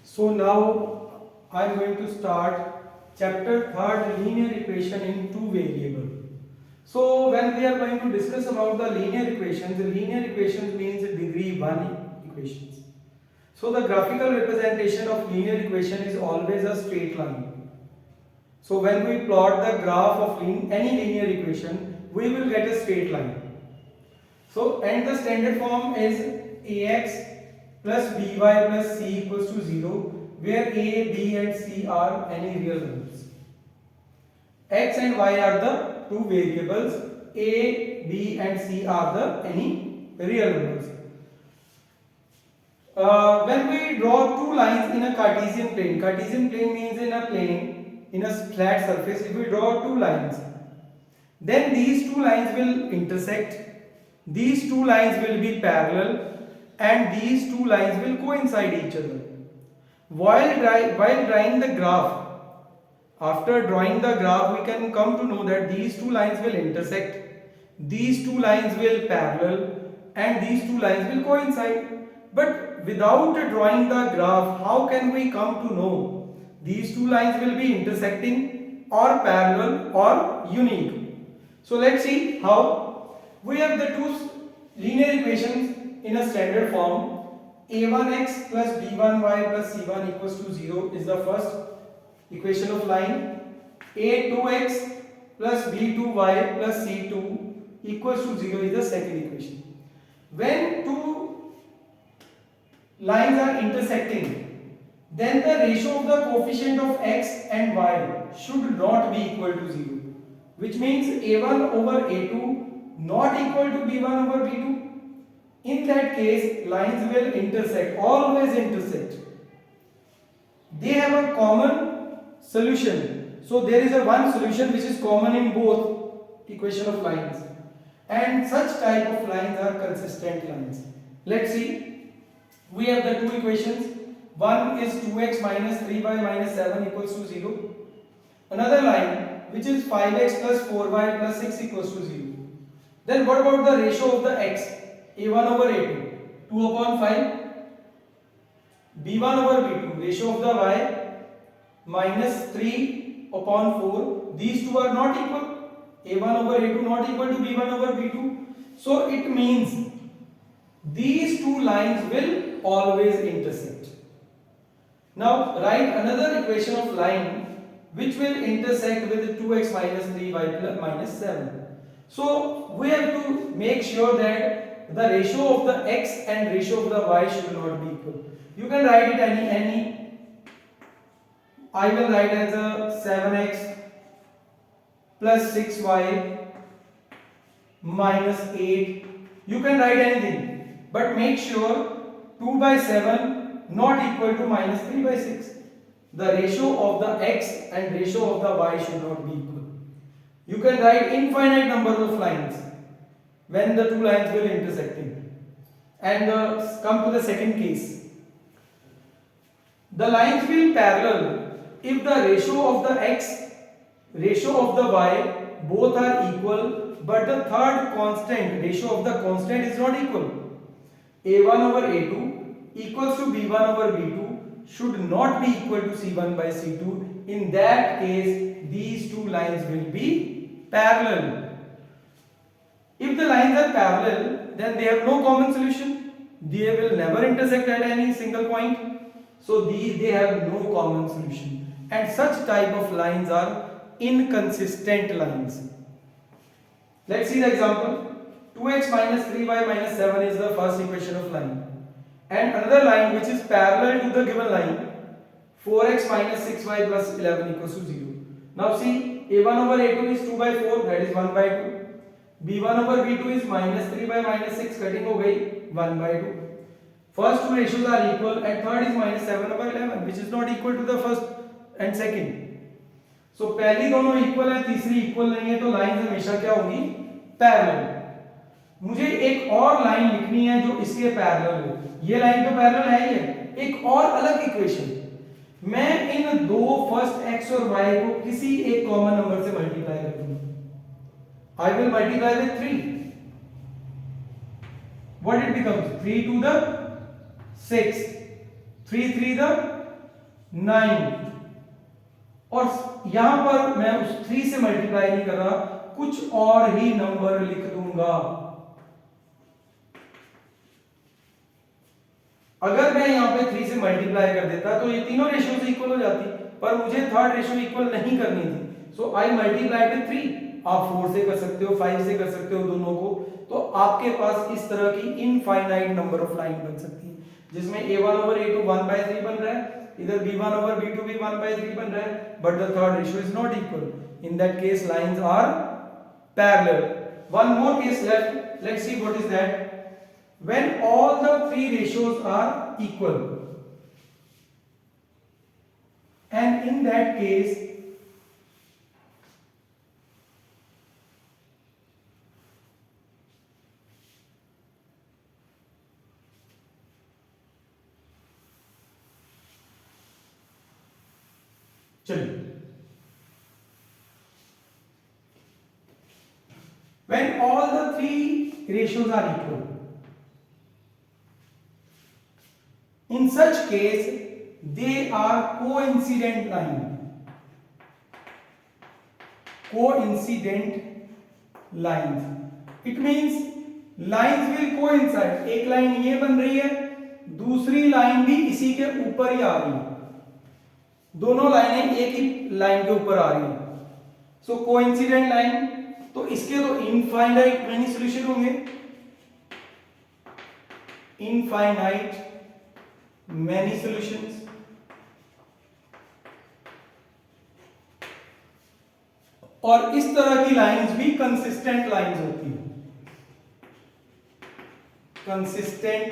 So now I am going to start chapter 3rd, linear equation in two variable. So when we are going to discuss about the linear equations means degree 1 equations. So the graphical representation of linear equation is always a straight line. So when we plot the graph of any linear equation, we will get a straight line. So and the standard form is ax plus by plus c equals to 0, where a, b and c are any real numbers. X and y are the two variables, a, b and c are the any real numbers. When we draw two lines in a Cartesian plane means in a plane, in a flat surface, if we draw two lines, then these two lines will intersect, these two lines will be parallel, and these two lines will coincide each other. While drawing the graph, after drawing the graph, we can come to know that these two lines will intersect, these two lines will parallel, and these two lines will coincide. But without drawing the graph, how can we come to know these two lines will be intersecting or parallel or unique? So let's see how. We have the two linear equations in a standard form. a1x plus b1y plus c1 equals to 0 is the first equation of line. a2x plus b2y plus c2 equals to 0 is the second equation. When two lines are intersecting, then the ratio of the coefficient of x and y should not be equal to 0, which means a1 over a2 not equal to b1 over b2. In that case, lines will intersect, always intersect. They have a common solution. So there is a one solution which is common in both equation of lines, and such type of lines are consistent lines. Let's see. We have the two equations. One is 2x minus 3y minus 7 equals to 0. Another line which is 5x plus 4y plus 6 equals to 0. Then what about the ratio of the x? a1 over a2, 2 upon 5. b1 over b2, ratio of the y, minus 3 upon 4. These two are not equal. a1 over a2 not equal to b1 over b2. So it means these two lines will always intersect. Now write another equation of line which will intersect with 2x minus 3y plus minus 7. So we have to make sure that the ratio of the x and ratio of the y should not be equal. You can write it any. I will write as a 7x plus 6y minus 8. You can write anything, but make sure 2 by 7 not equal to minus 3 by 6. The ratio of the x and ratio of the y should not be equal. You can write infinite number of lines when the two lines will intersecting. And come to the second case. The lines will parallel if the ratio of the x, ratio of the y both are equal, but the third constant, ratio of the constant is not equal. a1 over a2 equals to b1 over b2 should not be equal to c1 by c2. In that case, these two lines will be parallel. If the lines are parallel, then they have no common solution. They will never intersect at any single point. So they have no common solution. And such type of lines are inconsistent lines. Let's see the example. 2x minus 3y minus 7 is the first equation of line. And another line which is parallel to the given line, 4x minus 6y plus 11 equals to 0. Now see, a1 over a2 is 2 by 4, that is 1 by 2. b1 over b2 is minus 3 by minus 6, cutting ho gayi 1 by 2. First two ratios are equal, and third is minus 7 over 11, which is not equal to the first and second. So पहली दोनों equal है, तीसरी equal नहीं है, तो line हमेशा क्या होगी? पैरेलल. मुझे एक और लाइन लिखनी है जो इसके पैरेलल हो. ये लाइन तो पैरेलल है ही है. एक और अलग इक्वेशन. मैं इन दो फर्स्ट x और y को किसी एक कॉमन नंबर से मल्टीप्लाई कर दूंगा. I will multiply with 3. What it becomes? 3 to the 6. 3 3 the 9, और यहां पर मैं उस 3 से मल्टीप्लाई नहीं कर रहा, कुछ और ही नंबर लिख दूंगा। अगर मैं यहां पे 3 से मल्टीप्लाई कर देता तो ये तीनों रेशियो से इक्वल हो जाती, पर मुझे थर्ड रेशियो इक्वल नहीं करनी थी, सो आई मल्टीप्लाई विद 3। आप 4 से कर सकते हो, 5 से कर सकते हो दोनों को, तो आपके पास इस तरह की इनफाइनाइट नंबर ऑफ लाइन बन सकती है, जिसमें a1 over a2 1/3 बन रहा है, इधर b1 over b2 भी 1/3 बन रहा है, but the third ratio is not equal. In that case, lines are parallel. One more case left. Let's see what is that. When all the three ratios are equal, and in that case when all the three ratios are equal, in such case they are coincident line. Coincident lines, it means lines will coincide. एक line ये बन रही है, दूसरी line भी इसी के ऊपर ही आ रही है, दोनों लाइनें एक ही लाइन के ऊपर आ रही है, सो कोइंसिडेंट लाइन। तो इसके तो इनफाइनाइट मेनी सॉल्यूशन होंगे, इनफाइनाइट मैनी सॉल्यूशंस, और इस तरह की लाइंस भी कंसिस्टेंट लाइंस होती है, कंसिस्टेंट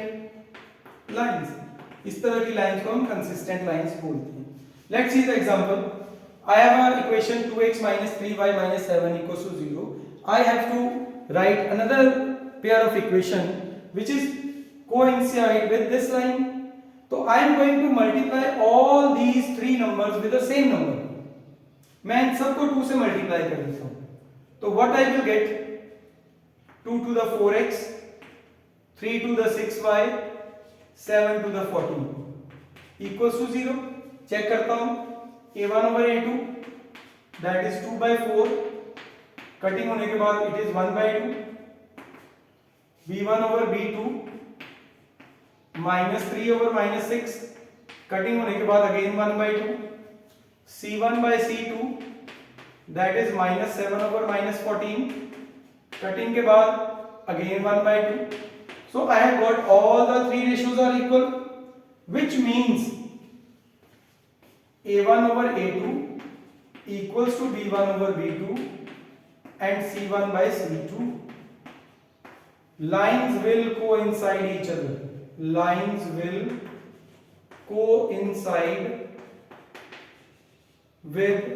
लाइंस, इस तरह की लाइंस को हम कंसिस्टेंट लाइंस बोलते हैं। Let's see the example. I have an equation 2x minus 3y minus 7 equals to 0. I have to write another pair of equation which is coincide with this line. So I am going to multiply all these three numbers with the same number. मैं इन सबको 2 से multiply कर देता हूं, तो what I will get, 2 to the 4x, 3 to the 6y, 7 to the 14 equals to 0. Check करता हूं, a1 over a2 that is 2/4, cutting होने के बाद it is 1/2, b1 over b2 minus 3 over minus 6, cutting होने के बाद again 1/2, c1 by c2 that is minus 7 over minus 14, cutting के बाद again 1/2. So I have got all the three ratios are equal, which means a1 over a2 equals to b1 over b2 and c1 by c2. Lines will coincide each other. Lines will coincide with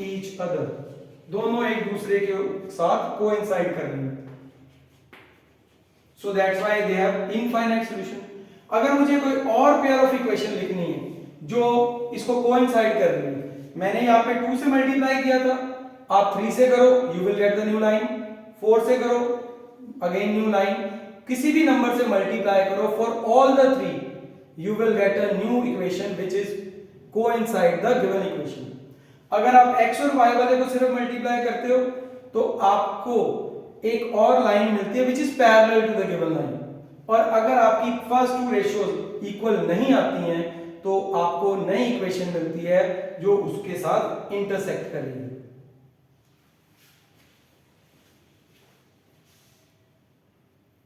each other. दोनों एक दूसरे के साथ coincide कर रहे हैं. So that's why they have infinite solution. अगर मुझे कोई और pair of equation लिखनी है जो इसको कोइंसाइड कर रही है, मैंने यहाँ पे 2 से मल्टीप्लाई किया था, आप 3 से करो, you will get the new line, 4 से करो, अगेन न्यू लाइन, किसी भी नंबर से मल्टीप्लाई करो, for all the 3 you will get a new equation which is coincide the given equation. अगर आप x और y वाले को सिर्फ मल्टीप्लाई करते हो तो आपको एक और लाइन मिलती है which is parallel to the given line, और अगर आपकी फर्स्ट 2 रेशियोज इक्वल नहीं आती हैं तो आपको नई इक्वेशन मिलती है जो उसके साथ इंटरसेक्ट करेगी।